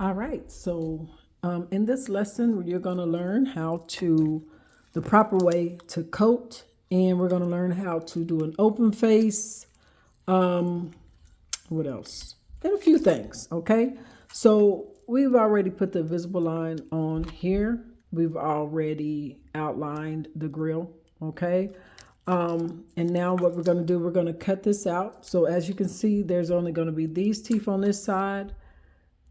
All right, so in this lesson, you're going to learn the proper way to coat, and we're going to learn how to do an open face. Um, what else? And a few things, okay? So we've already put the visible line on here. We've already outlined the grill, okay? And now what we're going to do, we're going to cut this out. So as you can see, there's only going to be these teeth on this side,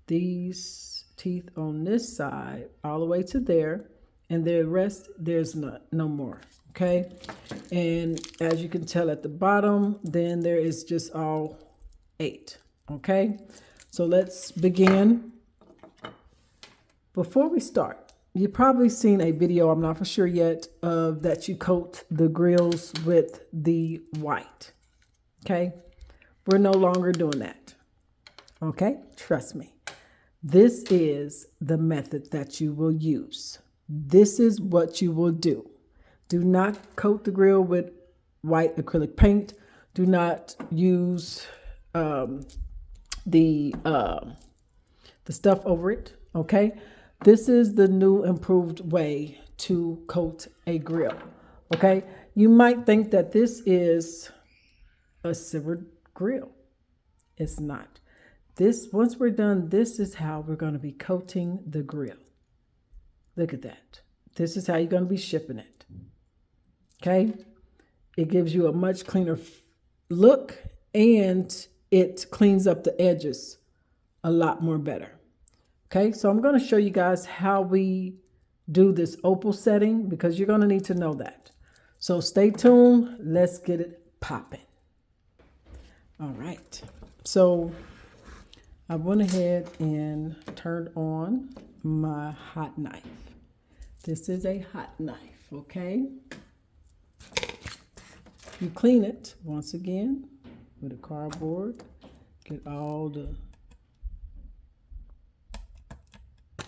these teeth on this side all the way to there, and the rest there's no more, okay? And as you can tell at the bottom, then there is just all 8, okay? So let's begin. Before we start, you've probably seen a video, I'm not for sure yet, of that you coat the grills with the white, okay? We're no longer doing that, okay? Trust me. This is the method that you will use. This is what you will do. Do not coat the grill with white acrylic paint. Do not use the stuff over it, okay? This is the new improved way to coat a grill, okay? You might think that this is a silver grill. It's not. Once we're done, this is how we're going to be coating the grill. Look at that. This is how you're going to be shipping it. Okay? It gives you a much cleaner look, and it cleans up the edges a lot more better. Okay? So I'm going to show you guys how we do this opal setting, because you're going to need to know that. So stay tuned. Let's get it popping. All right. So I went ahead and turned on my hot knife. This is a hot knife, okay? You clean it once again with a cardboard. Get all the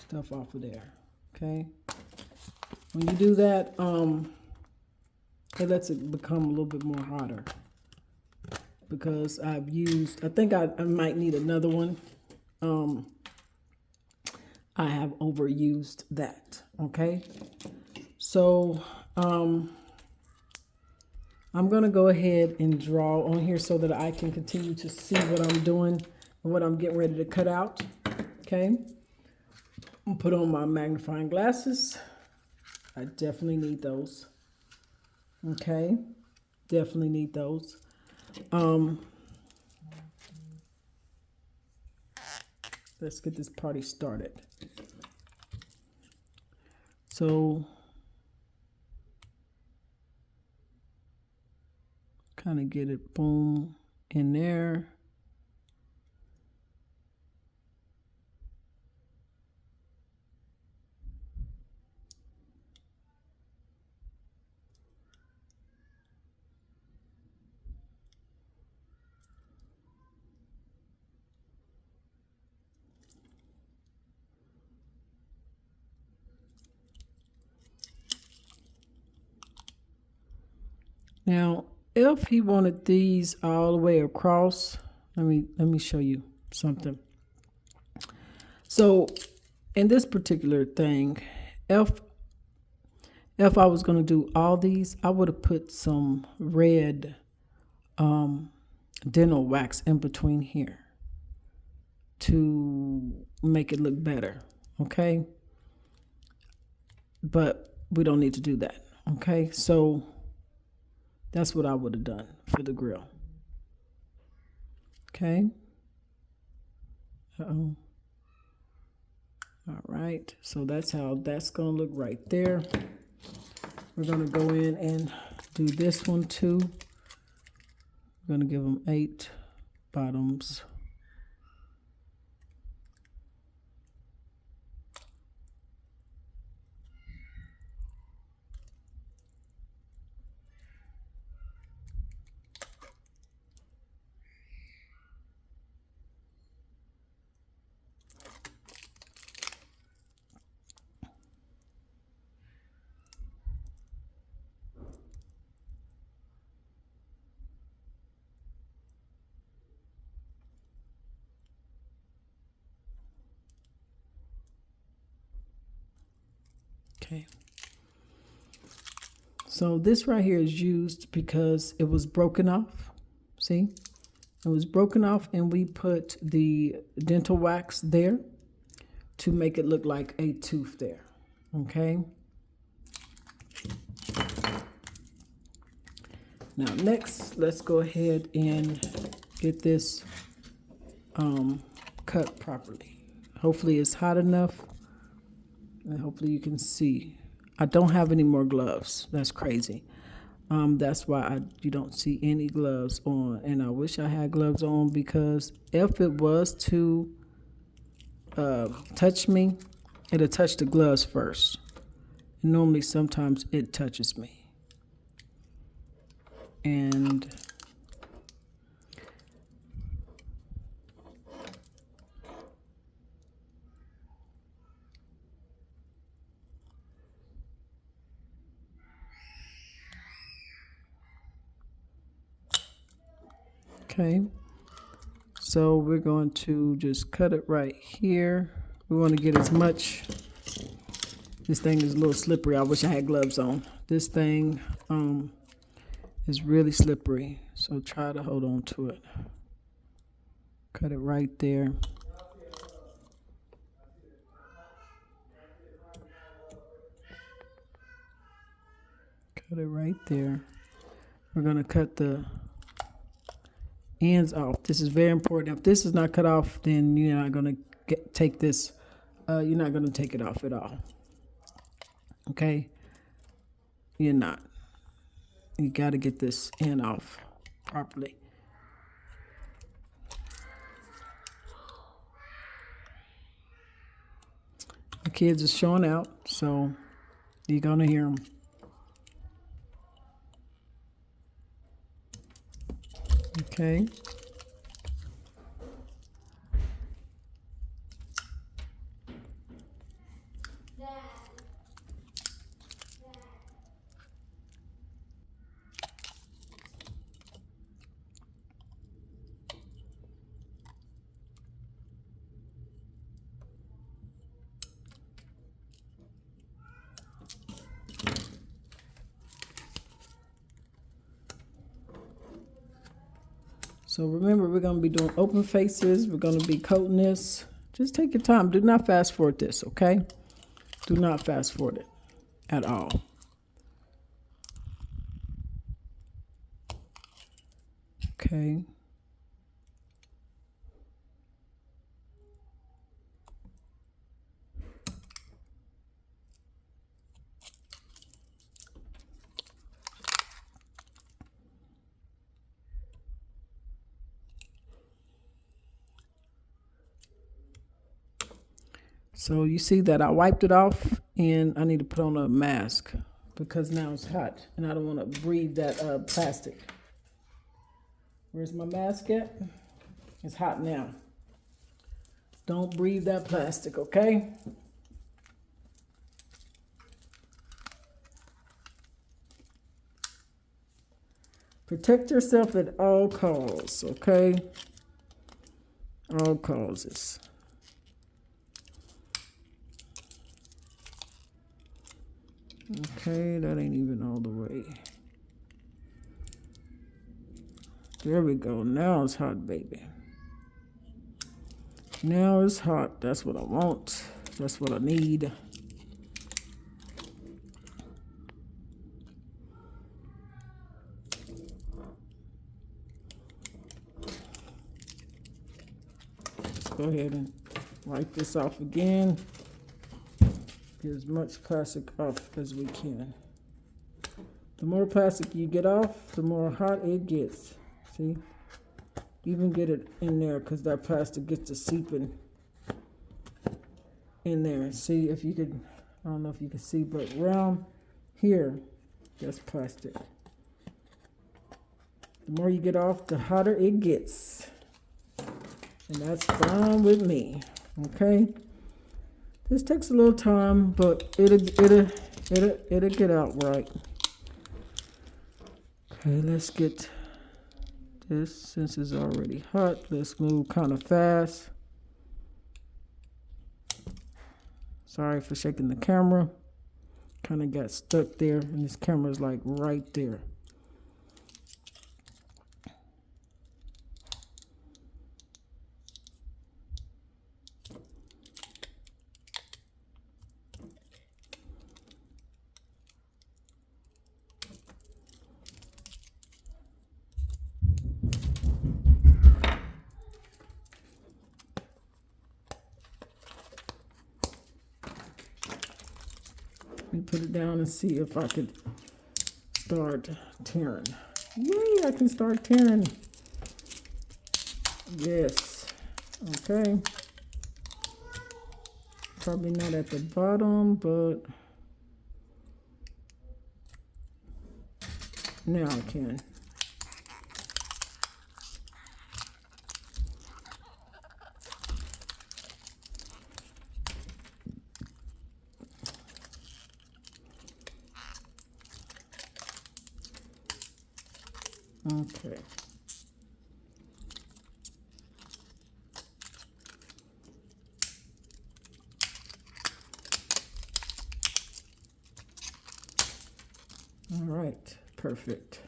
stuff off of there, okay? When you do that, it lets it become a little bit more hotter, because I think I might need another one. I have overused that, okay? So I'm going to go ahead and draw on here so that I can continue to see what I'm doing and what I'm getting ready to cut out, okay? I'm put on my magnifying glasses. I definitely need those, okay? Definitely need those. Let's get this party started. So, kind of get it, boom, in there. Now, if he wanted these all the way across, let me show you something. So, in this particular thing, if I was going to do all these, I would have put some red dental wax in between here to make it look better, okay? But we don't need to do that, okay? So that's what I would have done for the grill. Okay. Uh-oh. All right. So that's how that's going to look right there. We're going to go in and do this one too. We're going to give them 8 bottoms. Okay. So this right here is used because it was broken off. See? It was broken off, and we put the dental wax there to make it look like a tooth there. Okay? Now next, let's go ahead and get this cut properly. Hopefully it's hot enough, and hopefully you can see. I don't have any more gloves. That's crazy. That's why you don't see any gloves on, and I wish I had gloves on, because if it was to touch me, it'll touch the gloves first. And normally sometimes it touches me. And okay, so we're going to just cut it right here. We want to get as much. This thing is a little slippery. I wish I had gloves on. This thing is really slippery, so try to hold on to it. Cut it right there. Cut it right there. We're going to cut the ends off. This is very important. If this is not cut off, then you're not going to take this. You're not going to take it off at all. Okay? You're not. You got to get this end off properly. The kids are showing out, so you're going to hear them. Okay. So remember, we're going to be doing open faces. We're going to be coating this. Just take your time. Do not fast forward this, okay? Do not fast forward it at all. Okay. So you see that I wiped it off, and I need to put on a mask because now it's hot and I don't want to breathe that plastic. Where's my mask at? It's hot now. Don't breathe that plastic, okay? Protect yourself at all costs, okay? All causes. Okay, that ain't even all the way. There we go. Now it's hot, baby. Now it's hot. That's what I want. That's what I need. Let's go ahead and wipe this off again. Get as much plastic off as we can. The more plastic you get off, the more hot it gets. See? Even get it in there, because that plastic gets to seeping in there. See if you could, I don't know if you can see, but around here, that's plastic. The more you get off, the hotter it gets. And that's fine with me. Okay? This takes a little time, but it'll get out right. Okay, let's get this, since it's already hot. Let's move kind of fast. Sorry for shaking the camera. kind of got stuck there, and this camera's like right there. Let me put it down and see if I could start tearing. Yay, I can start tearing. Yes. Okay. Probably not at the bottom, but now I can. Okay. All right, perfect.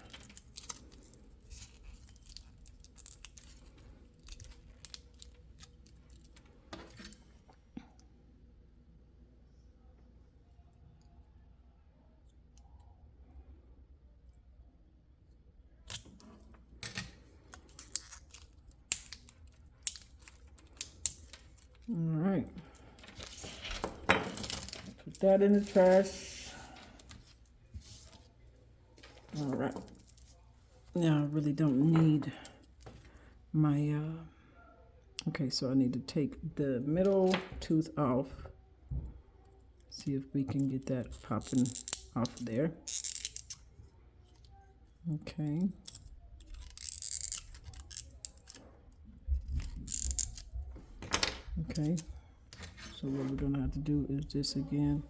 All right. Put that in the trash. All right. Now I really don't need my, okay, so I need to take the middle tooth off. See if we can get that popping off there. Okay. Okay. So what we're gonna have to do is this again.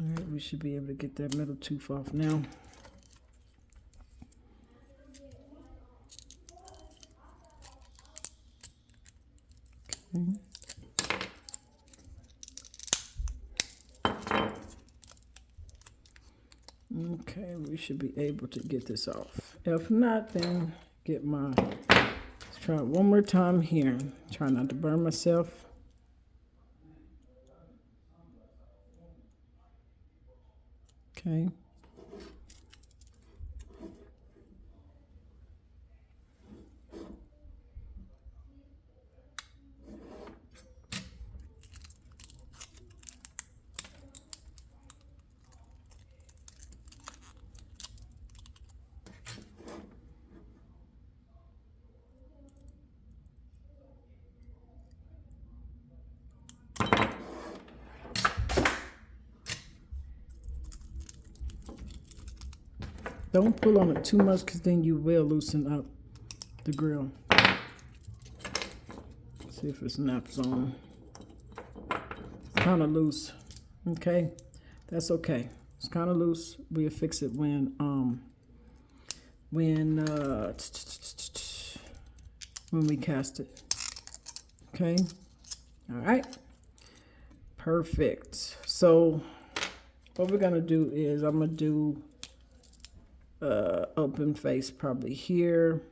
All right, we should be able to get that middle tooth off now. Okay. Okay, we should be able to get this off. If not, then get my, let's try it one more time here. Try not to burn myself. Okay. Don't pull on it too much because then you will loosen up the grill. See if it snaps on. It's kind of loose. Okay, that's okay. It's kind of loose. We'll fix it when we cast it. Okay. All right. Perfect. So what we're gonna do is I'm gonna do open face probably here.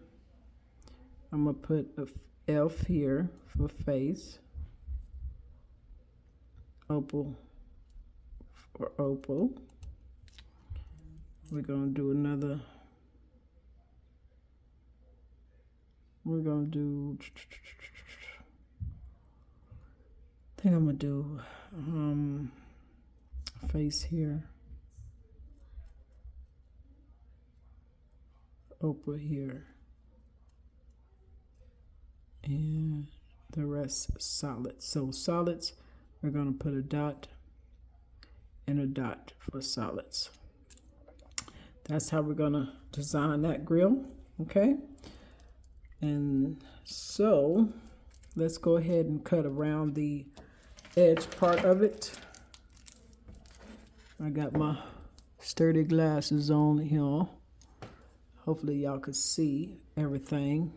I'm gonna put a F here for face. Opal for opal. We're gonna do another. We're gonna do. I think I'm gonna do face here. Opal here. And the rest solids. So solids, we're gonna put a dot and a dot for solids. That's how we're gonna design that grill, okay? And so let's go ahead and cut around the edge part of it. I got my sturdy glasses on here. Hopefully y'all could see everything.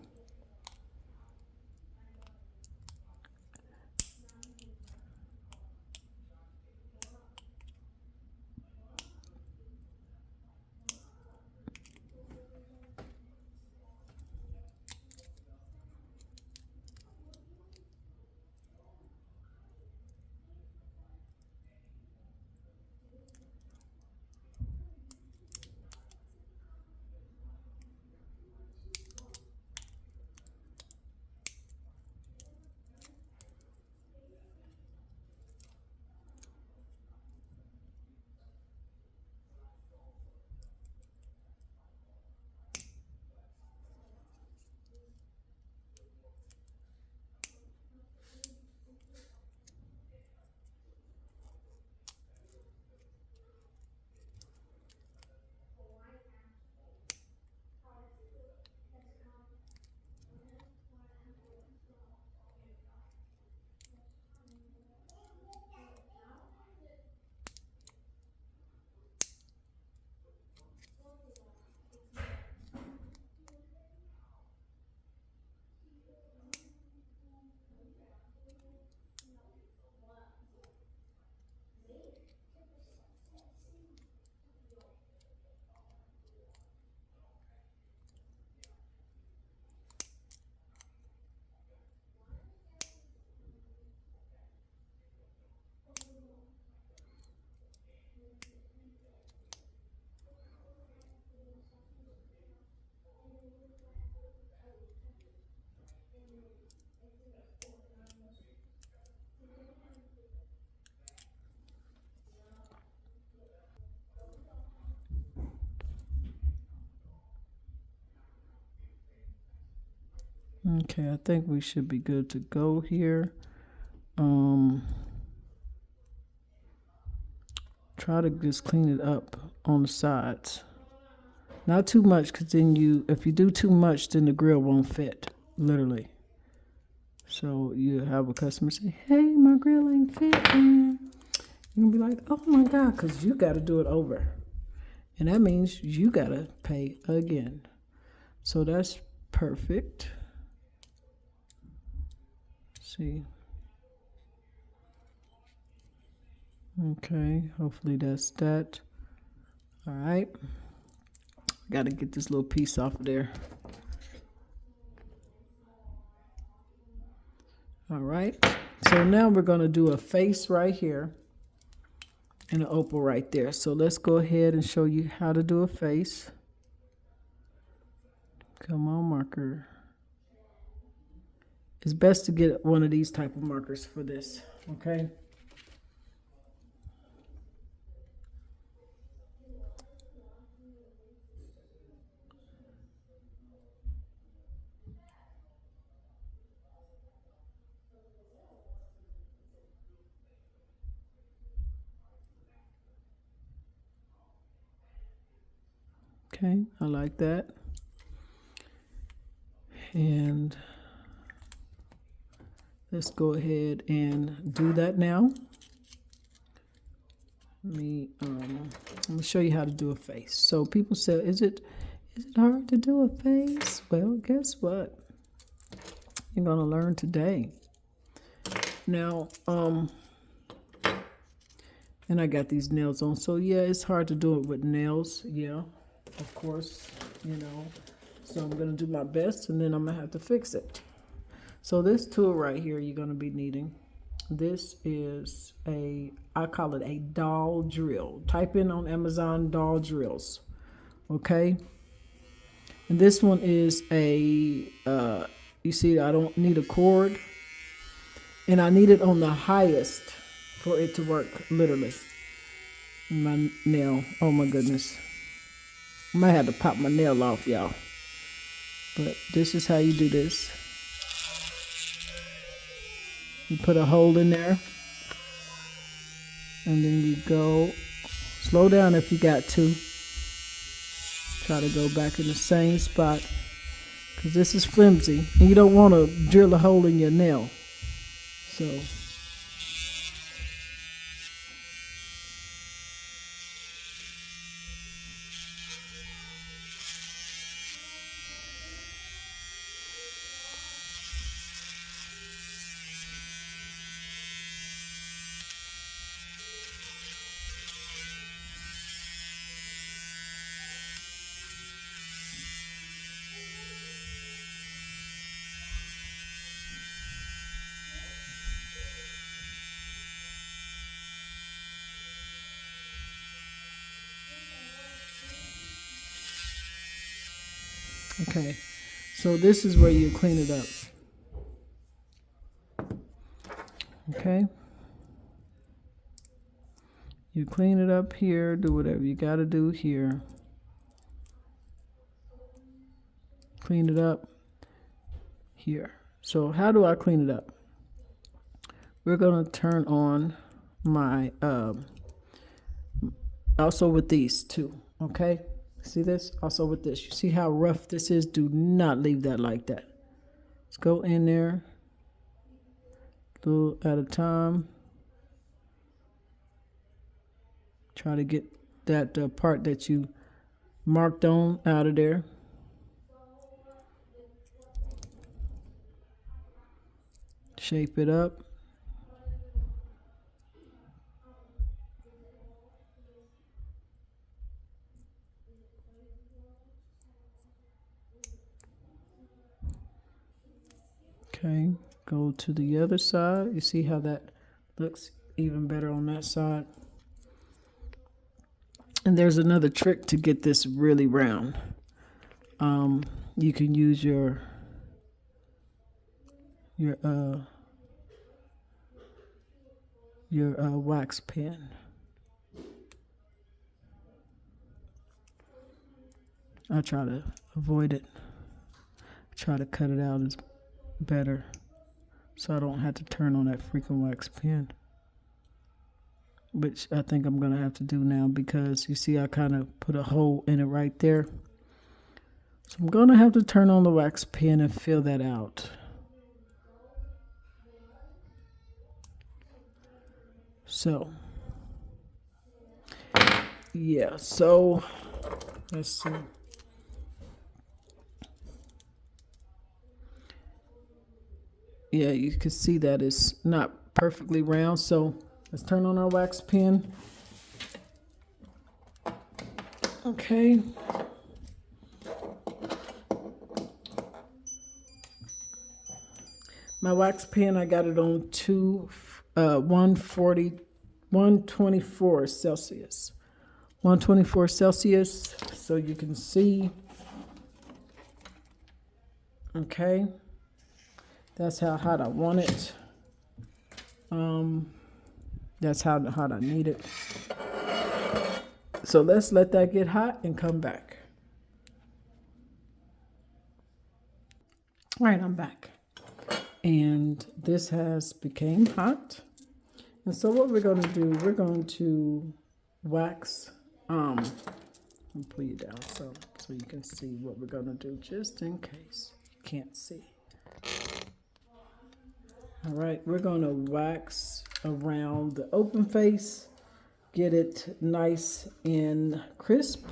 Okay, I think we should be good to go here. Try to just clean it up on the sides. Not too much, because then if you do too much, then the grill won't fit, literally. So you have a customer say, hey, my grill ain't fitting. You're going to be like, oh my God, because you got to do it over. And that means you got to pay again. So that's perfect. See. Okay, hopefully that's that. All right. Got to get this little piece off of there. All right. So now we're going to do a face right here and an opal right there. So let's go ahead and show you how to do a face. Come on, marker. It's best to get one of these type of markers for this, okay? Okay, I like that. And let's go ahead and do that now. I'm gonna show you how to do a face. So people say, is it hard to do a face? Well, guess what? You're gonna learn today. Now, and I got these nails on. So yeah, it's hard to do it with nails. Yeah, of course, you know. So I'm gonna do my best, and then I'm gonna have to fix it. So this tool right here, you're gonna be needing. This is I call it a doll drill. Type in on Amazon doll drills, okay? And this one is you see, I don't need a cord. And I need it on the highest for it to work, literally. My nail, oh my goodness. I might have to pop my nail off, y'all. But this is how you do this. You put a hole in there. And then you go, slow down if you got to. Try to go back in the same spot. Because this is flimsy. And you don't want to drill a hole in your nail. So. Okay, so this is where you clean it up. Okay, you clean it up here, do whatever you got to do here. Clean it up here. So how do I clean it up? We're going to turn on my, also with these too, okay? See this? Also with this. You see how rough this is? Do not leave that like that. Let's go in there, a little at a time. Try to get that part that you marked on out of there. Shape it up. Okay, go to the other side. You see how that looks even better on that side. And there's another trick to get this really round. You can use your wax pen. I try to avoid it. Try to cut it out is better, so I don't have to turn on that freaking wax pen, which I think I'm gonna have to do now because you see I kind of put a hole in it right there. So I'm gonna have to turn on the wax pen and fill that out. So yeah, so let's see. Yeah, you can see that it's not perfectly round. So let's turn on our wax pen. Okay. My wax pen, I got it on 124 Celsius. 124 Celsius, so you can see. Okay. That's how hot I want it. That's how hot I need it. So let's let that get hot and come back. All right, I'm back. And this has became hot. And so what we're going to do, we're going to wax. I'll pull you down so you can see what we're going to do, just in case you can't see. All right, we're going to wax around the open face, get it nice and crisp,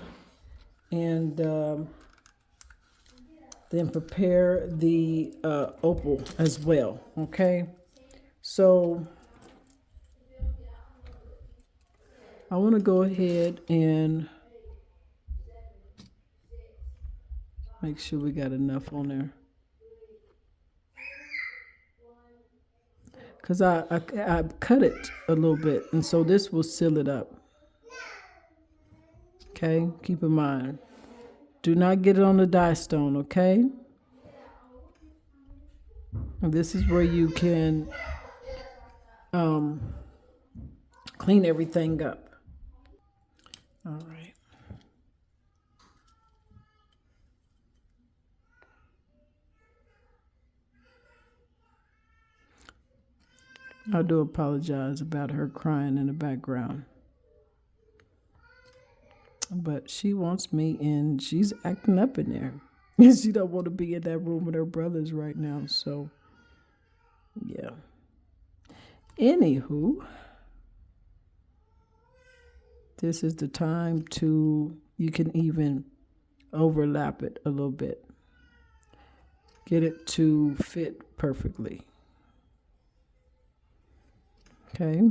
and then prepare the opal as well, okay? So I want to go ahead and make sure we got enough on there. Because I cut it a little bit, and so this will seal it up. Okay, keep in mind. Do not get it on the dye stone, okay? And this is where you can clean everything up. All right. I do apologize about her crying in the background. But she wants me, and she's acting up in there. She don't want to be in that room with her brothers right now. So, yeah. Anywho, this is the time you can even overlap it a little bit. Get it to fit perfectly. Okay.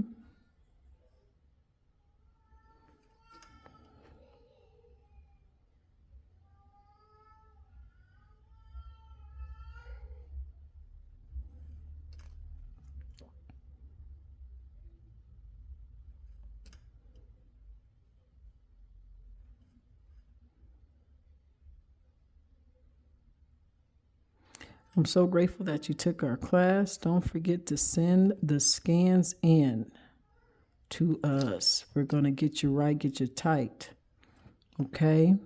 I'm so grateful that you took our class. Don't forget to send the scans in to us. We're going to get you right, get you tight. Okay?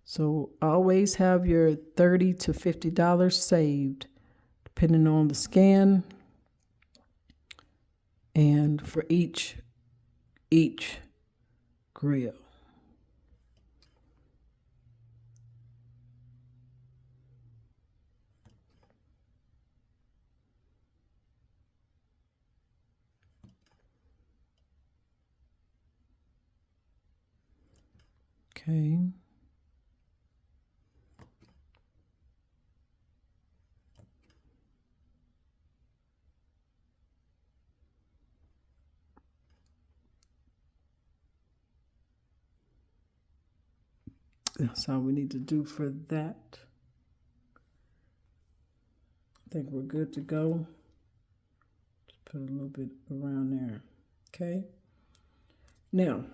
So always have your $30 to $50 saved, depending on the scan, and for each grill. Okay. That's all we need to do for that. I think we're good to go. Just put a little bit around there. Okay. Now,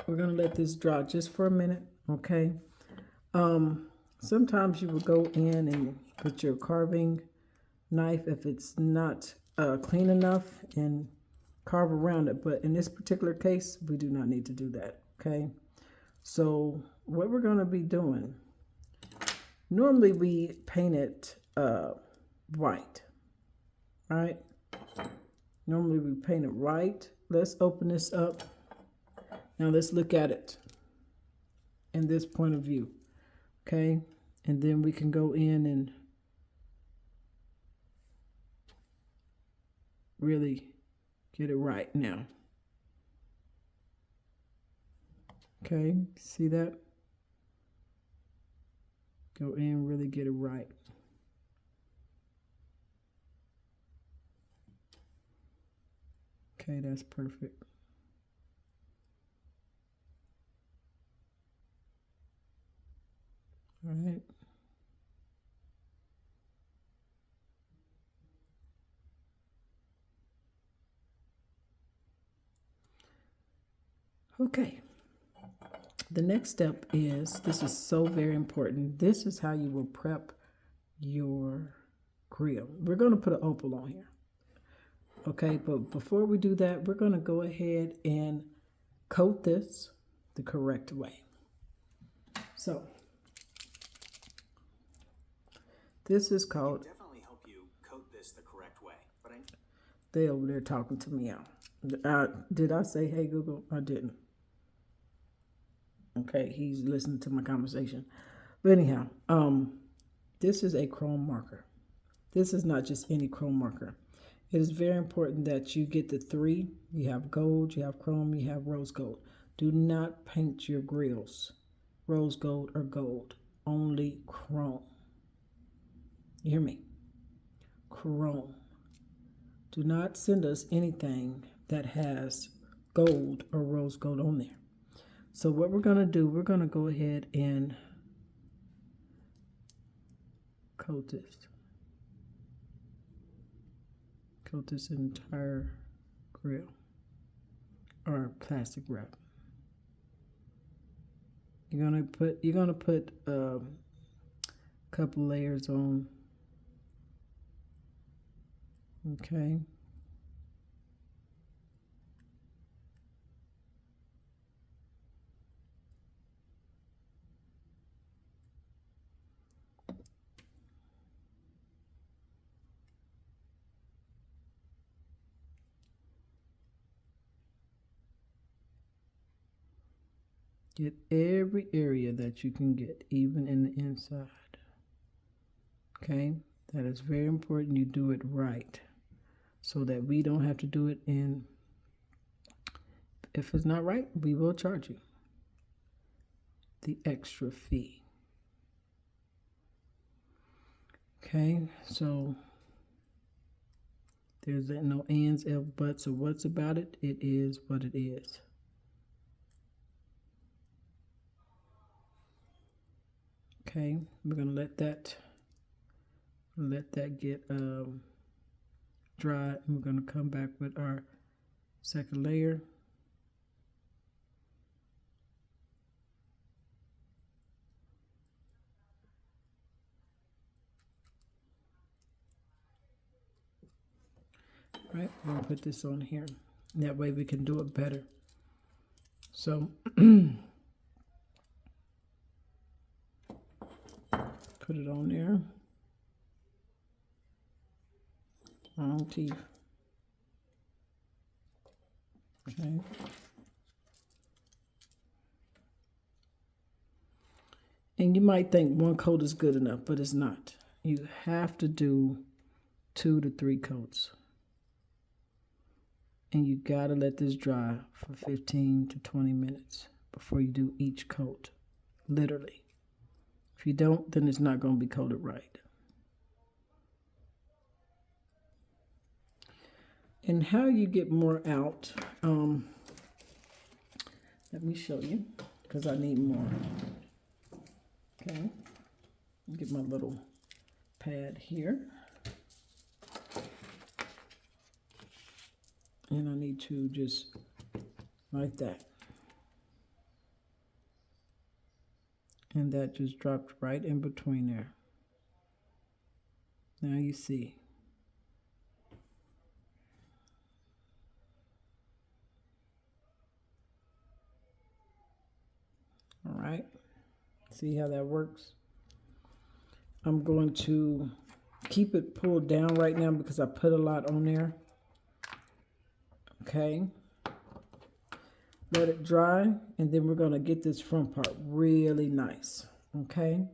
we're going to let this dry just for a minute. Okay. Sometimes you will go in and put your carving knife, if it's not clean enough, and carve around it. But in this particular case, we do not need to do that. Okay. So what we're going to be doing, normally we paint it white, right? Normally we paint it white. Let's open this up. Now let's look at it in this point of view, okay? And then we can go in and really get it right now. Okay, see that? Go in and really get it right. Okay, that's perfect. All right. Okay. The next step is, this is so very important. This is how you will prep your grill. We're going to put an opal on here. Okay, but before we do that, we're going to go ahead and coat this the correct way. So, this is called... Definitely help you coat this the correct way. But they over there talking to me out. Did I say, hey, Google? I didn't. Okay, he's listening to my conversation. But anyhow, this is a chrome marker. This is not just any chrome marker. It is very important that you get the three. You have gold, you have chrome, you have rose gold. Do not paint your grills rose gold or gold. Only chrome. You hear me? Chrome. Do not send us anything that has gold or rose gold on there. So what we're going to do, we're going to go ahead and coat this. Coat this entire grill or plastic wrap. You're gonna put a couple layers on. Okay. Get every area that you can get, even in the inside. Okay, that is very important. You do it right so that we don't have to do it in. If it's not right, we will charge you the extra fee. Okay, so there's no ands, ifs, buts, or what's about it. It is what it is. Okay, we're gonna let that get dry, and we're gonna come back with our second layer. Right, we're gonna put this on here. That way we can do it better. So put it on there. Wrong teeth. Okay. And you might think one coat is good enough, but it's not. You have to do 2 to 3 coats. And you gotta let this dry for 15 to 20 minutes before you do each coat, literally. If you don't, then it's not gonna be coated right. And how you get more out, let me show you, because I need more. Okay, get my little pad here. And I need to just like that. And that just dropped right in between there. Now you see. All right. See how that works? I'm going to keep it pulled down right now because I put a lot on there. Okay. Let it dry, and then we're going to get this front part really nice. Okay.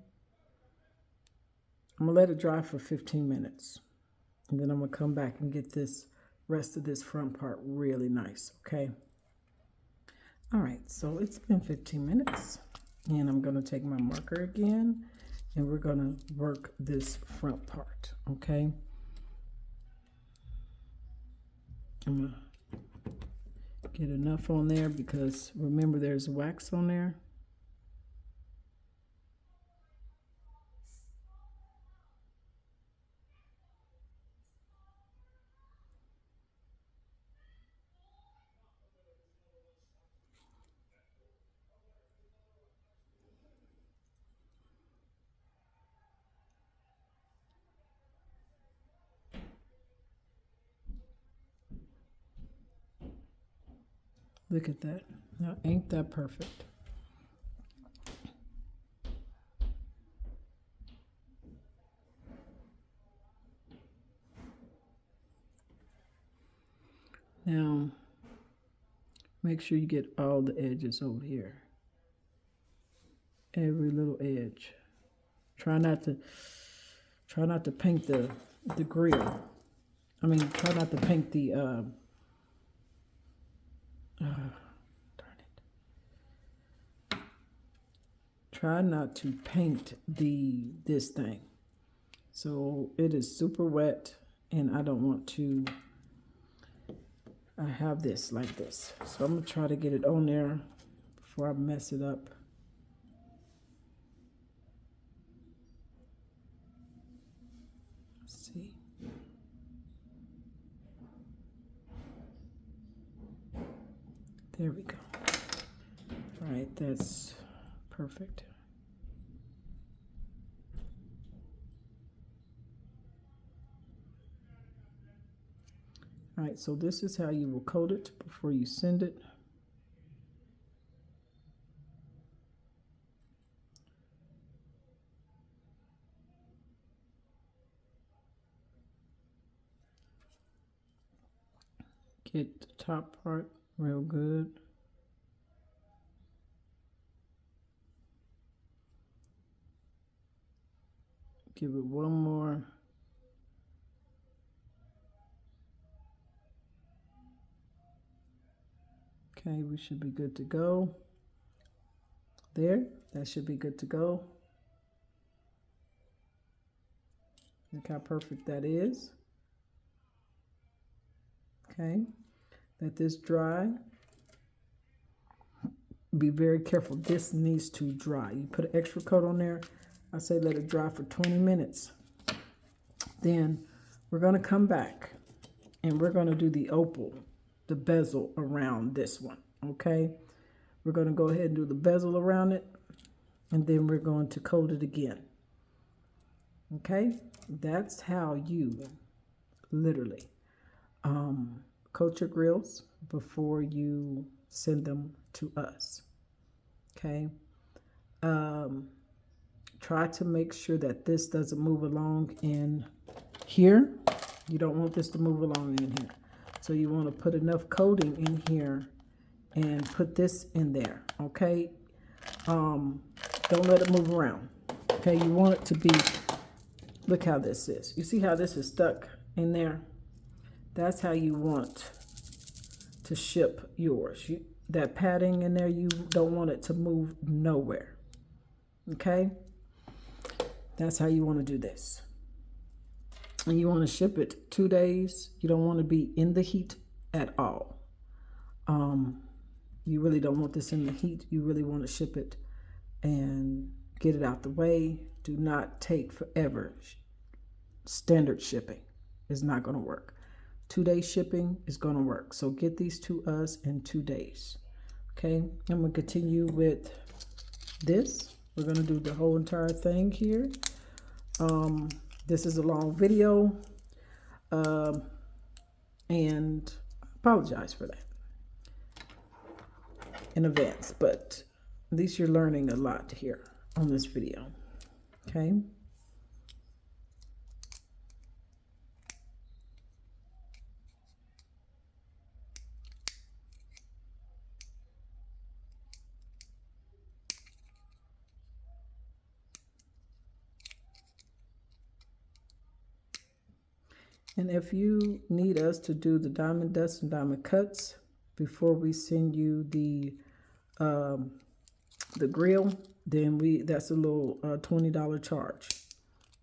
I'm going to let it dry for 15 minutes. And then I'm going to come back and get this rest of this front part really nice. Okay. All right. So it's been 15 minutes. And I'm going to take my marker again. And we're going to work this front part. Okay. I'm going to get enough on there because remember there's wax on there. Look at that. Now, ain't that perfect? Now, make sure you get all the edges over here. Every little edge. Try not to paint the grill. I mean, try not to paint the darn it. Try not to paint this thing. So it is super wet, and I don't want to. I have this like this, so I'm gonna try to get it on there before I mess it up. Let's see. There we go. All right, that's perfect. All right, so this is how you will coat it before you send it. Get the top part real good. Give it one more. Okay, we should be good to go. There, that should be good to go. Look how perfect that is. Okay, let this dry. Be very careful. This needs to dry. You put an extra coat on there. I say let it dry for 20 minutes. Then we're going to come back and we're going to do the opal, the bezel around this one. Okay, we're going to go ahead and do the bezel around it, and then we're going to coat it again. Okay, that's how you literally coat your grills before you send them to us. Okay. Try to make sure that this doesn't move along in here. You don't want this to move along in here. So you want to put enough coating in here and put this in there, okay? Don't let it move around, okay? You want it to be, look how this is. You see how this is stuck in there? That's how you want to ship yours. That padding in there, you don't want it to move nowhere, okay? That's how you want to do this. And you want to ship it 2 days. You don't want to be in the heat at all. You really don't want this in the heat. You really want to ship it and get it out the way. Do not take forever. Standard shipping is not going to work. 2-day shipping is going to work. So get these to us in 2 days. Okay, I'm going to continue with this. We're going to do the whole entire thing here. This is a long video, and I apologize for that in advance, but at least you're learning a lot here on this video, okay? And if you need us to do the diamond dust and diamond cuts before we send you the grill, then that's a little $20 charge.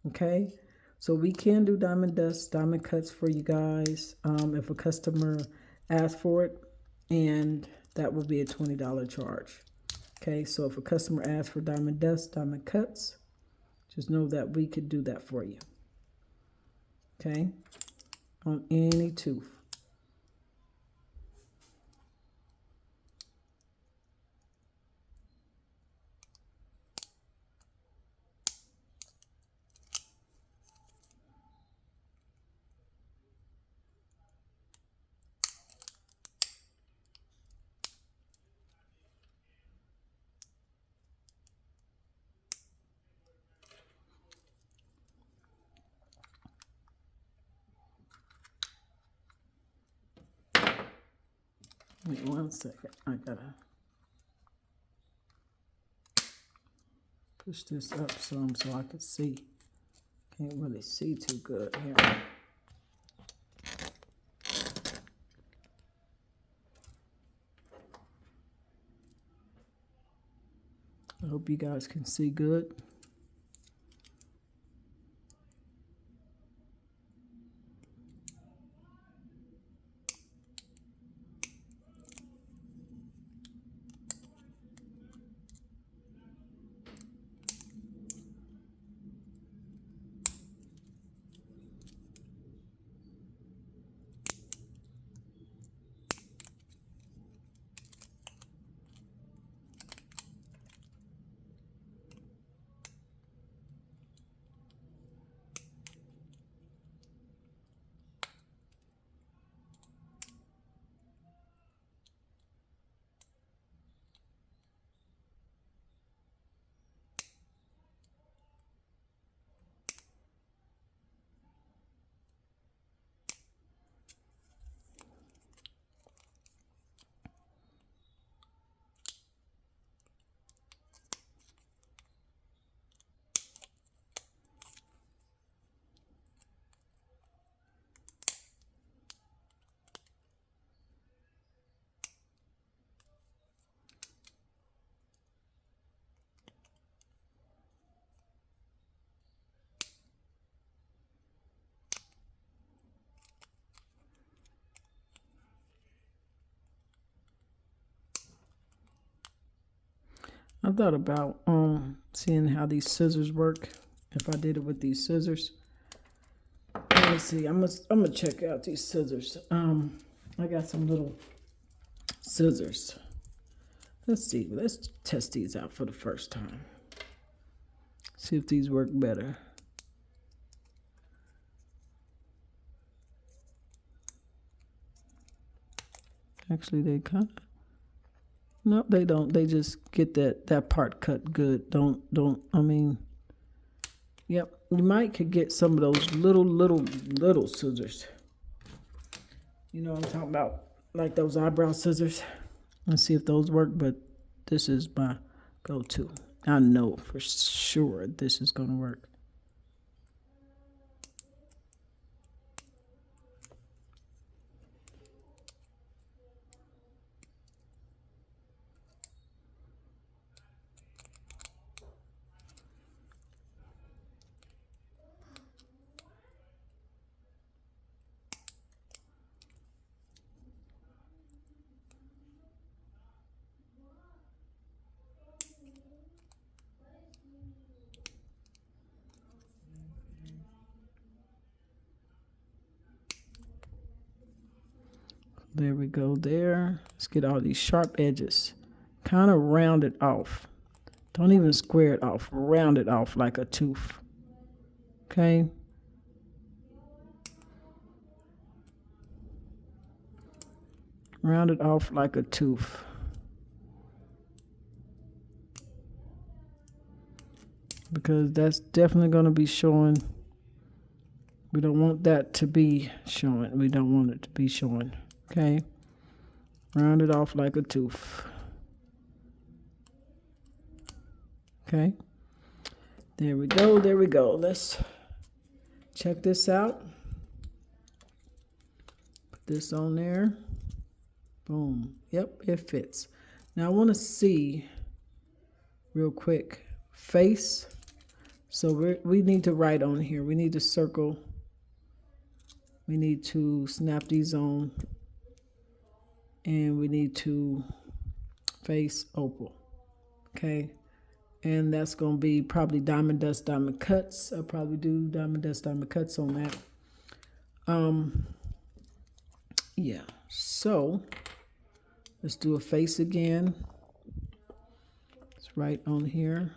Okay, so we can do diamond dust, diamond cuts for you guys if a customer asks for it, and that will be a $20 charge. Okay, so if a customer asks for diamond dust, diamond cuts, just know that we could do that for you. Okay, on any tooth. Wait 1 second. I gotta push this up some so I can see. Can't really see too good here. I hope you guys can see good. I thought about seeing how these scissors work. If I did it with these scissors. Let me see. I'm gonna check out these scissors. I got some little scissors. Let's see. Let's test these out for the first time. See if these work better. Actually, they kind of, no, they don't. They just get that part cut good. I mean, yep. You might could get some of those little scissors. You know what I'm talking about? Like those eyebrow scissors. Let's see if those work, but this is my go-to. I know for sure this is going to work. There we go there. Let's get all these sharp edges. Kind of round it off. Don't even square it off. Round it off like a tooth. Okay. Round it off like a tooth. Because that's definitely going to be showing. We don't want that to be showing. We don't want it to be showing. Okay. Round it off like a tooth. Okay. There we go. There we go. Let's check this out. Put this on there. Boom. Yep, it fits. Now I want to see real quick. Face. So we need to write on here. We need to circle. We need to snap these on. And we need to face opal. Okay. And that's going to be probably diamond dust, diamond cuts. I'll probably do diamond dust, diamond cuts on that. Yeah. So let's do a face again. It's right on here.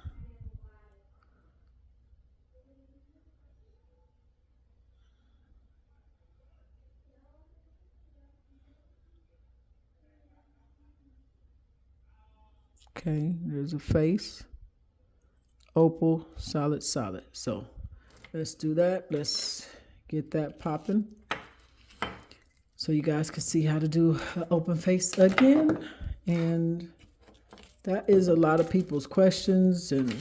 Okay, there's a face. Opal, solid, solid. So let's do that. Let's get that popping. So you guys can see how to do an open face again. And that is a lot of people's questions. And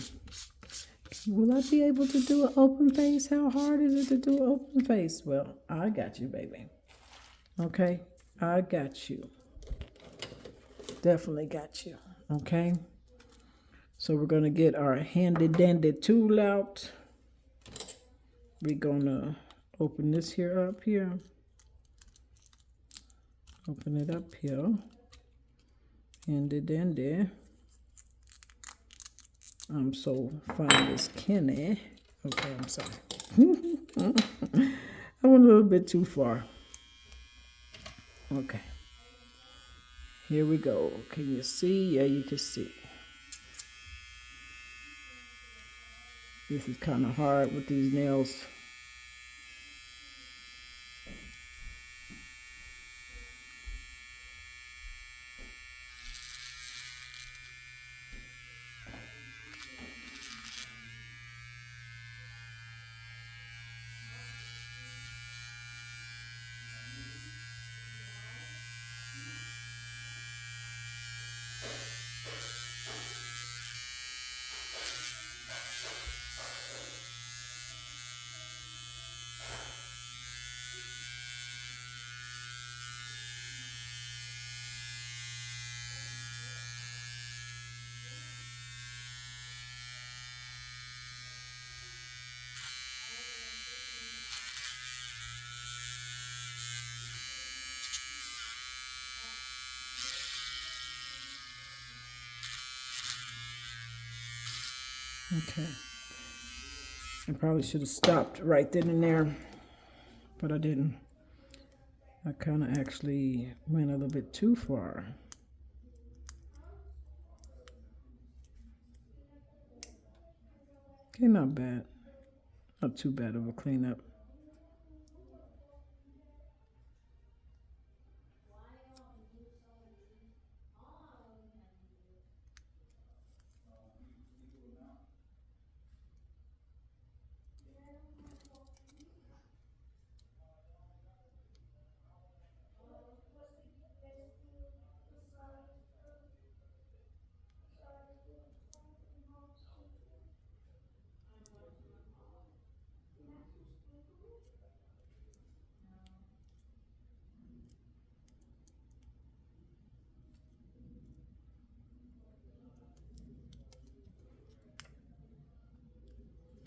will I be able to do an open face? How hard is it to do an open face? Well, I got you, baby. Okay, I got you. Definitely got you. Okay. So we're going to get our handy dandy tool out. We're going to open this here up here. Open it up here. Handy dandy. I'm so fine as Kenny. Okay, I'm sorry. I went a little bit too far. Okay. Here we go. Can you see? Yeah, you can see. This is kind of hard with these nails. Okay. I probably should have stopped right then and there, but I didn't. I kind of actually went a little bit too far. Okay, not bad. Not too bad of a cleanup.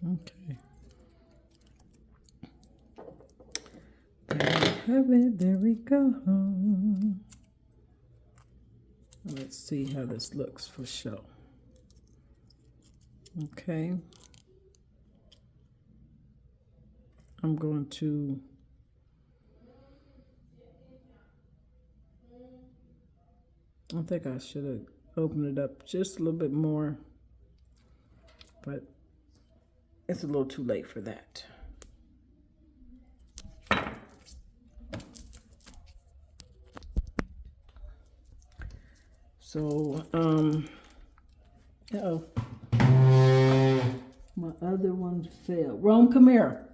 Okay. There we have it. There we go. Let's see how this looks for show. Okay. I'm going to I think I should have opened it up just a little bit more, but it's a little too late for that. So, uh-oh. My other one failed. Rome, come here.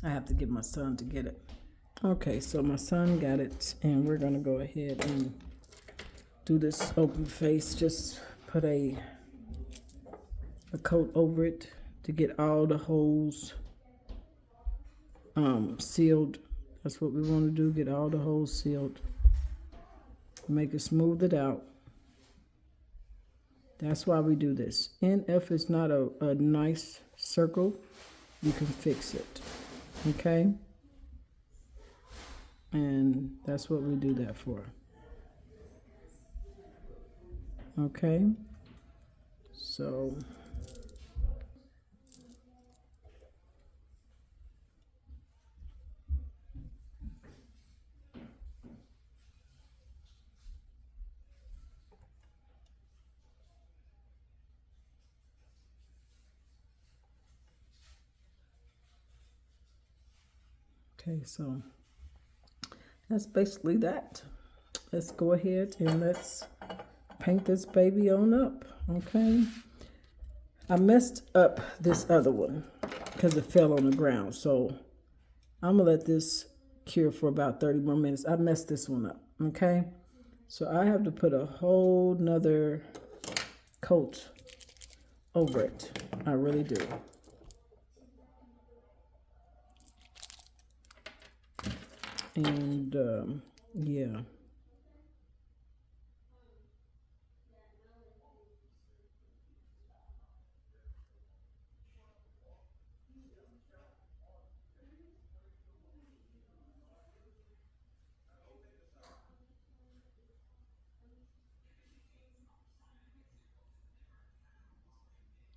I have to get my son to get it. Okay, so my son got it, and we're gonna go ahead and do this open face. Just put a coat over it to get all the holes sealed. That's what we want to do, get all the holes sealed. Make it smooth it out. That's why we do this. And if it's not a nice circle, you can fix it. Okay? And that's what we do that for. Okay? So okay, so that's basically that. Let's go ahead and let's paint this baby on up. Okay? I messed up this other one because it fell on the ground. So I'm going to let this cure for about 30 more minutes. I messed this one up. Okay? So I have to put a whole nother coat over it. I really do. And yeah.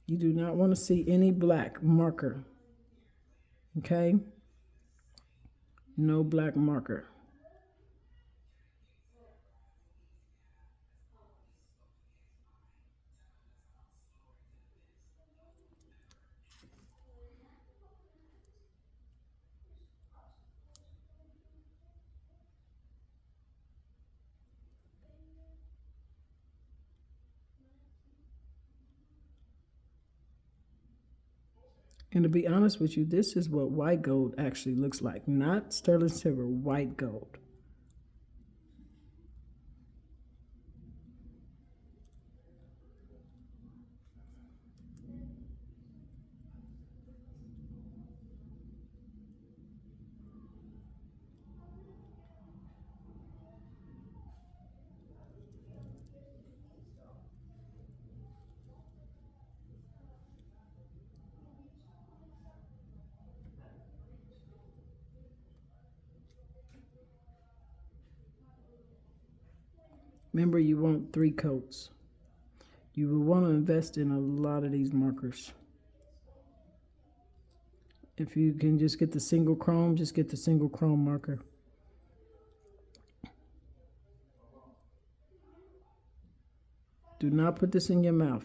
You do not want to see any black marker. Okay? No black marker. And to be honest with you, this is what white gold actually looks like. Not sterling silver, white gold. Remember, you want 3 coats. You will want to invest in a lot of these markers. If you can just get the single chrome, just get the single chrome marker. Do not put this in your mouth.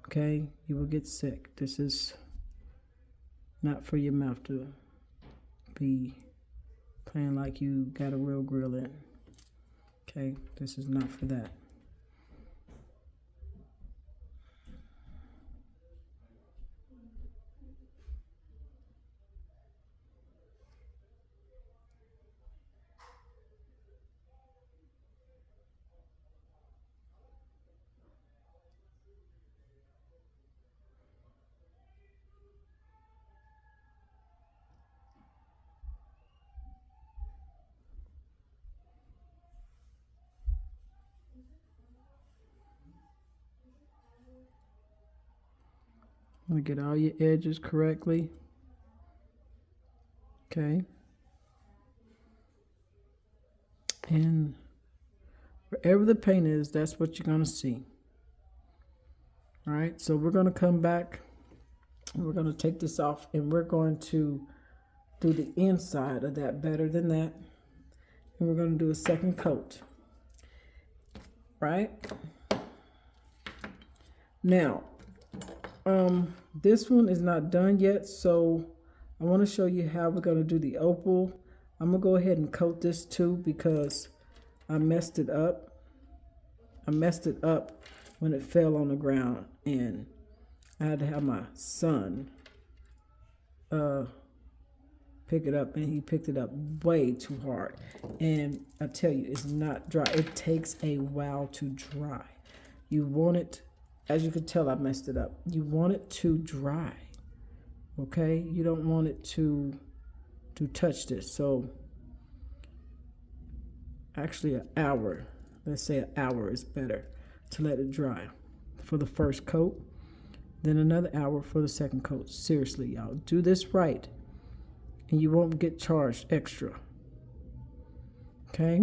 Okay? You will get sick. This is not for your mouth to be playing like you got a real grill in. Okay? This is not for that. Want to get all your edges correctly. Okay. And wherever the paint is, that's what you're going to see. All right, so we're going to come back and we're going to take this off and we're going to do the inside of that better than that. And we're going to do a second coat. Right? Now, this one is not done yet, so I want to show you how we're going to do the opal. I'm going to go ahead and coat this too because I messed it up. I messed it up when it fell on the ground, and I had to have my son pick it up, and he picked it up way too hard. And I tell you, it's not dry. It takes a while to dry. You want it, as you can tell, I messed it up. You want it to dry, okay? You don't want it to touch this. So actually an hour, let's say an hour is better to let it dry for the first coat, then another hour for the second coat. Seriously, y'all, do this right and you won't get charged extra. Okay?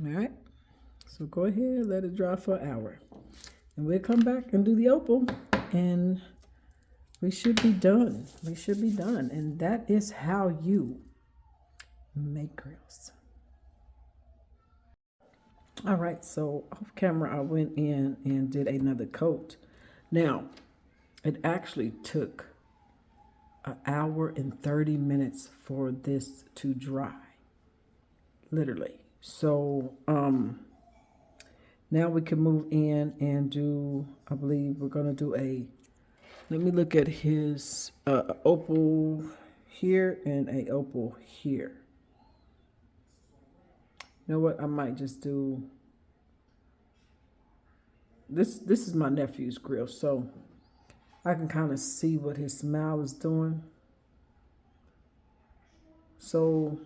All right, so go ahead, let it dry for an hour. And we'll come back and do the opal, and we should be done. We should be done. And that is how you make grills. All right, so off camera, I went in and did another coat. Now, it actually took an hour and 30 minutes for this to dry, literally. So now we can move in and do, I believe we're going to do let me look at his opal here and a opal here. You know what, I might just do, this is my nephew's grill, so I can kind of see what his smile is doing. So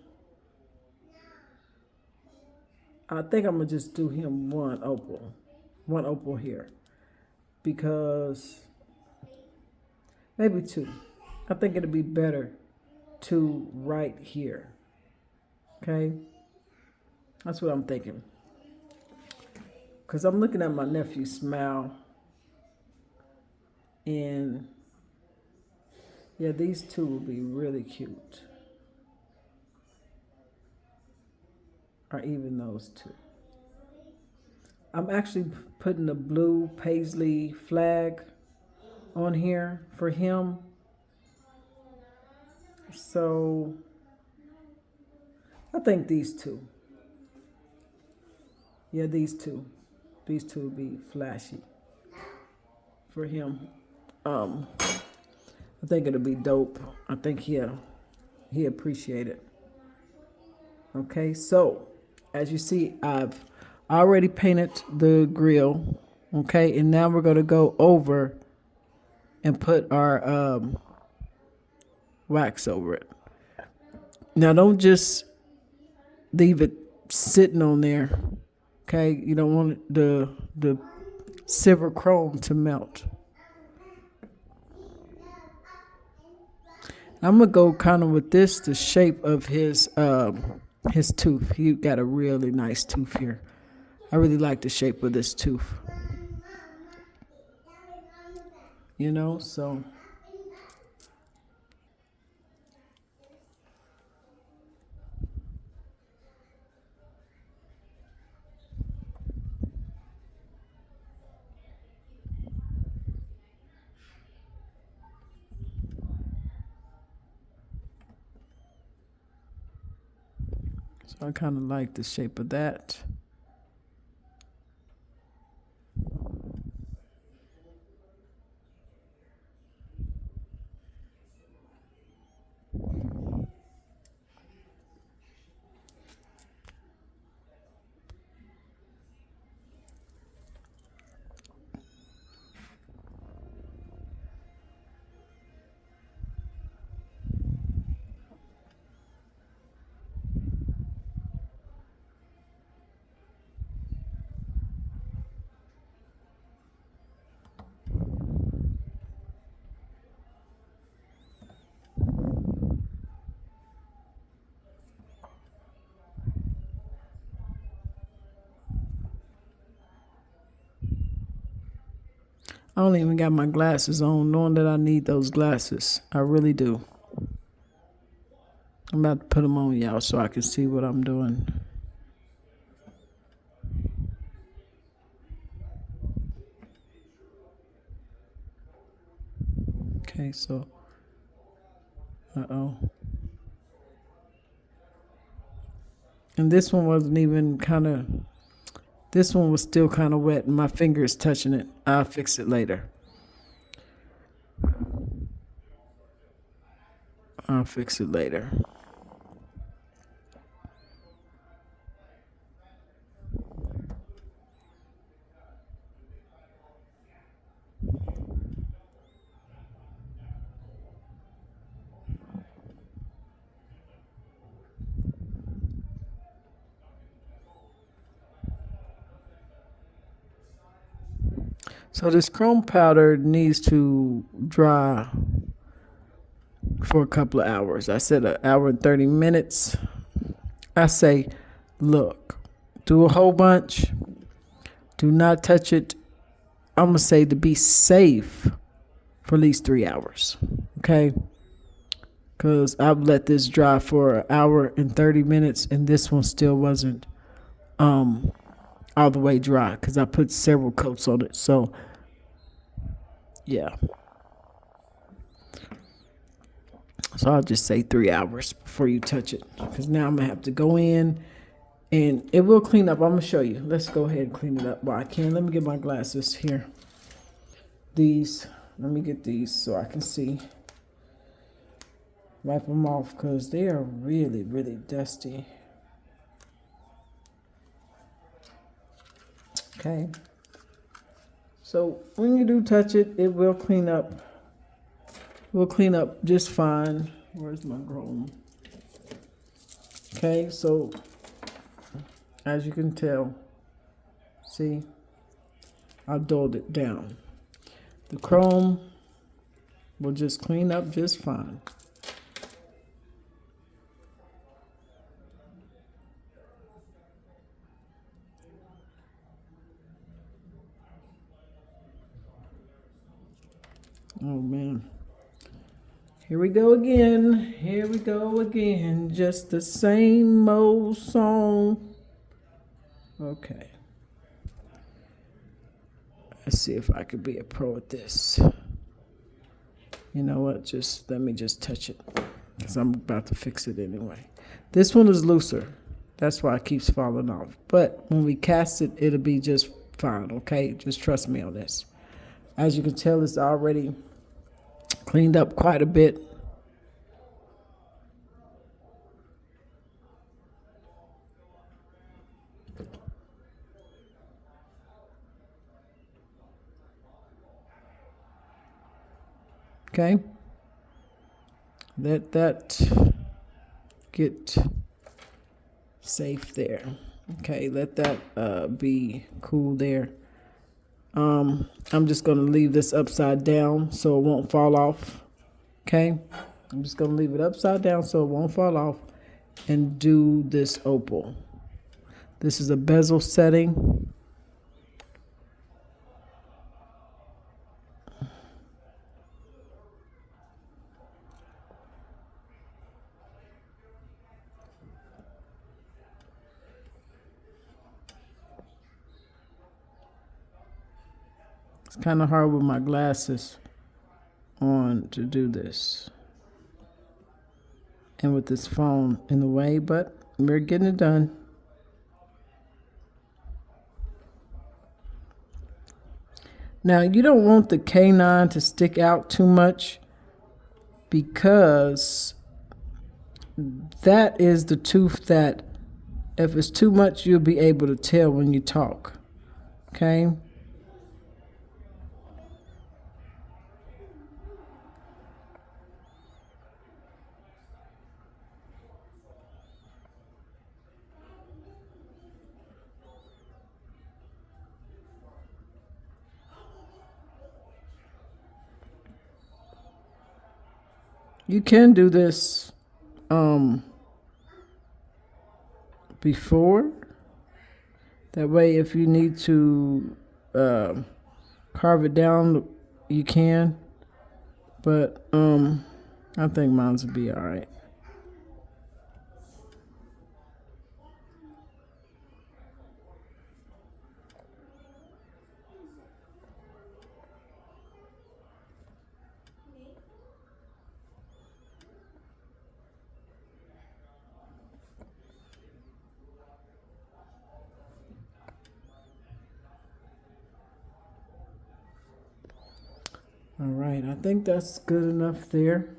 I think I'm gonna just do him one opal here, because maybe two. I think it'd be better two right here. Okay, that's what I'm thinking. Because I'm looking at my nephew's smile, and yeah, these two will be really cute. Or even those two. I'm actually putting the blue paisley flag on here for him. So I think these two. Yeah, these two. These two will be flashy for him. I think it'll be dope. I think he appreciate it. Okay, so as you see, I've already painted the grill. Okay, and now we're gonna go over and put our wax over it. Now don't just leave it sitting on there. Okay, you don't want the silver chrome to melt. I'm gonna go kind of with this, the shape of his tooth. He got a really nice tooth here. I really like the shape of this tooth. You know, so I kind of like the shape of that. I don't even got my glasses on, knowing that I need those glasses. I really do. I'm about to put them on, y'all, so I can see what I'm doing. Okay, so, uh-oh. And this one wasn't even this one was still kind of wet and my finger is touching it. I'll fix it later. I'll fix it later. So this chrome powder needs to dry for a couple of hours. I said an hour and 30 minutes. I say, look, do a whole bunch. Do not touch it. I'm going to say to be safe for at least 3 hours. Okay? Because I've let this dry for an hour and 30 minutes and this one still wasn't all the way dry because I put several coats on it. So, yeah. So I'll just say 3 hours before you touch it because now I'm going to have to go in and it will clean up. I'm going to show you. Let's go ahead and clean it up while I can. Let me get my glasses here. Let me get these so I can see. Wipe them off because they are really, really dusty. Okay. So when you do touch it, it will clean up. Will clean up just fine. Where's my chrome? Okay, so as you can tell, see, I dulled it down. The chrome will just clean up just fine. Oh man. Here we go again. Here we go again. Just the same old song. Okay. Let's see if I could be a pro at this. You know what? Just let me just touch it because I'm about to fix it anyway. This one is looser. That's why it keeps falling off. But when we cast it, it'll be just fine, okay? Just trust me on this. As you can tell, it's already cleaned up quite a bit. Okay. Let that get safe there. Okay, let that be cool there. I'm just going to leave this upside down so it won't fall off. Okay, I'm just going to leave it upside down so it won't fall off and do this opal. This is a bezel setting. It's kind of hard with my glasses on to do this and with this phone in the way, but we're getting it done. Now, you don't want the canine to stick out too much because that is the tooth that if it's too much, you'll be able to tell when you talk. Okay? You can do this before. That way, if you need to carve it down, you can. But I think mine's will be all right. All right, I think that's good enough there.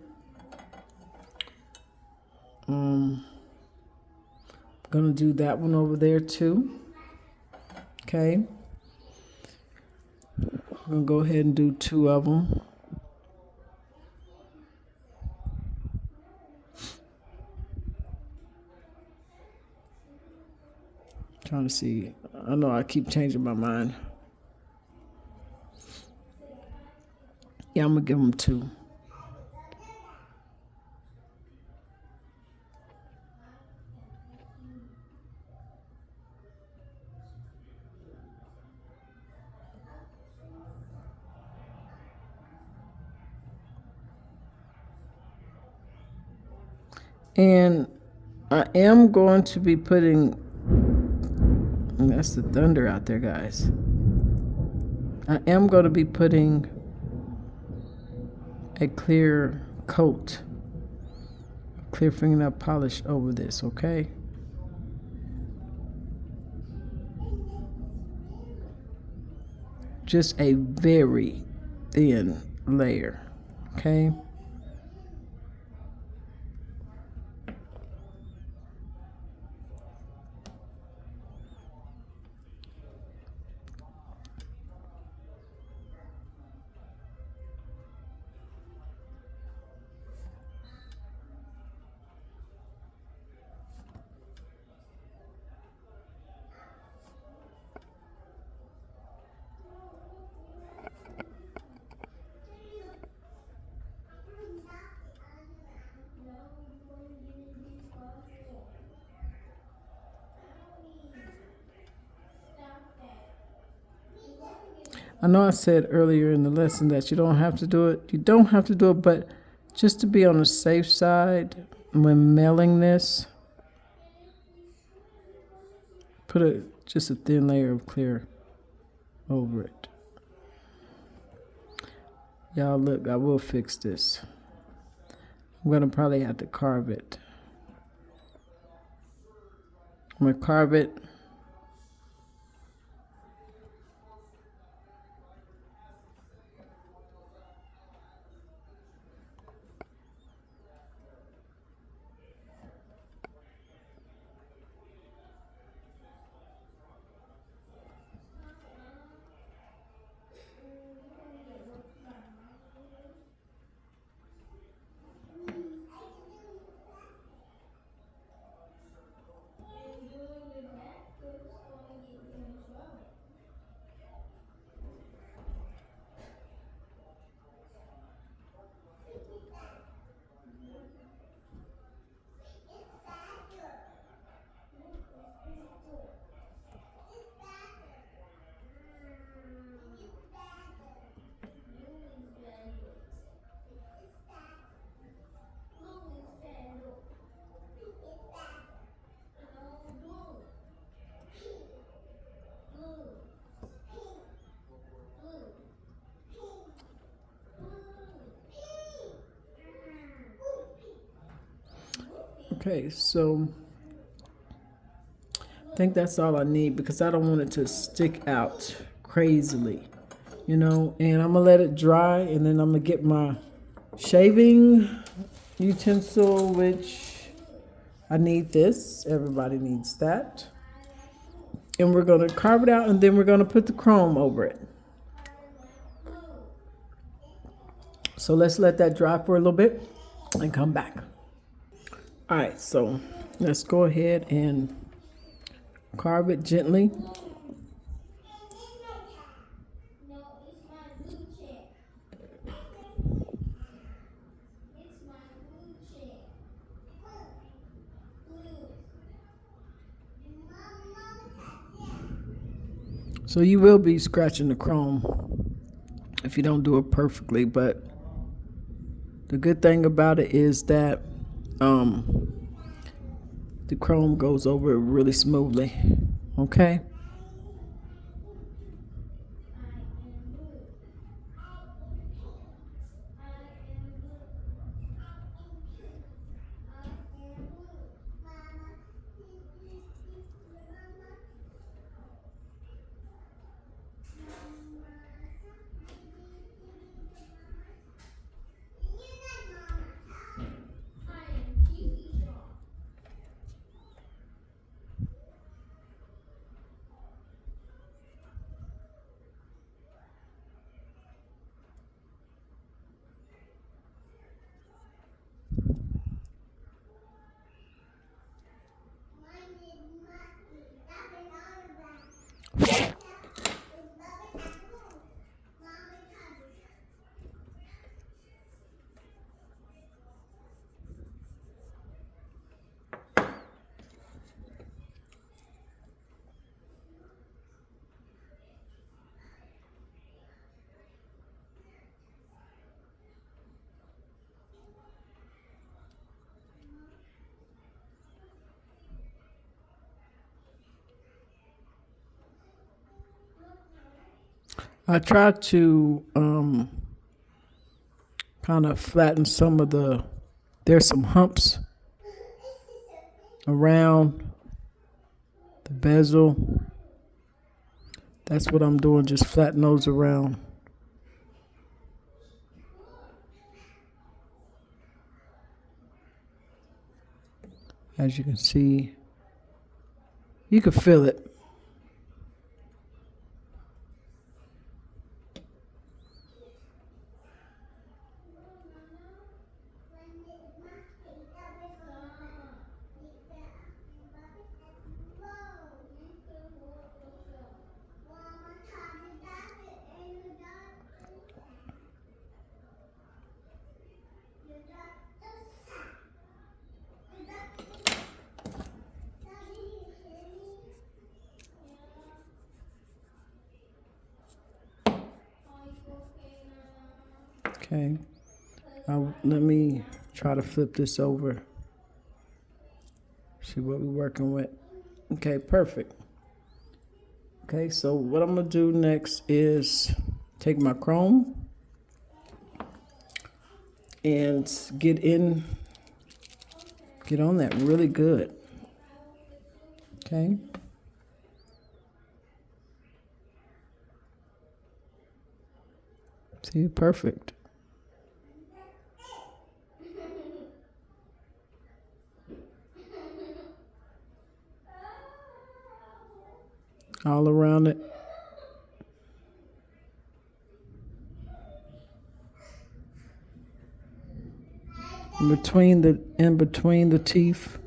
Gonna do that one over there too. Okay. I'm gonna go ahead and do 2 of them. Trying to see. I know I keep changing my mind. Yeah, I'm gonna give them 2. And I am going to be putting, that's the thunder out there, guys. I am going to be putting a clear coat, clear fingernail polish over this, okay? Just a very thin layer, okay? I know I said earlier in the lesson that you don't have to do it. You don't have to do it, but just to be on the safe side when mailing this, put just a thin layer of clear over it. Y'all look, I will fix this. I'm gonna probably have to carve it. I'm gonna carve it. Okay, so I think that's all I need because I don't want it to stick out crazily, you know. And I'm gonna let it dry, and then I'm gonna get my shaving utensil, which I need this. Everybody needs that. And we're gonna carve it out, and then we're gonna put the chrome over it. So let's let that dry for a little bit and come back. All right, so let's go ahead and carve it gently. So you will be scratching the chrome. if you don't do it perfectly. But the good thing about it is that the chrome goes over it really smoothly. Okay. I try to kind of flatten some of there's some humps around the bezel. That's what I'm doing, just flatten those around. As you can see, you can feel it. Okay, let me try to flip this over. See what we're working with. Okay, perfect. Okay, so what I'm gonna do next is take my chrome and get on that really good. Okay. See, perfect. All around it. In between the teeth.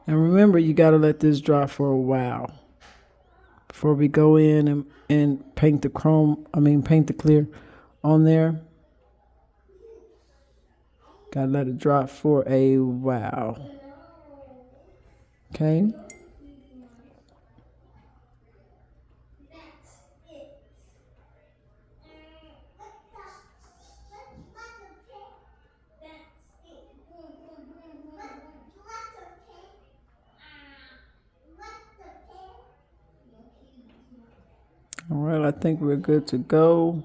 And remember, you got to let this dry for a while before we go in and paint the paint the clear on there. Got to let it dry for a while. Okay. All right, I think we're good to go.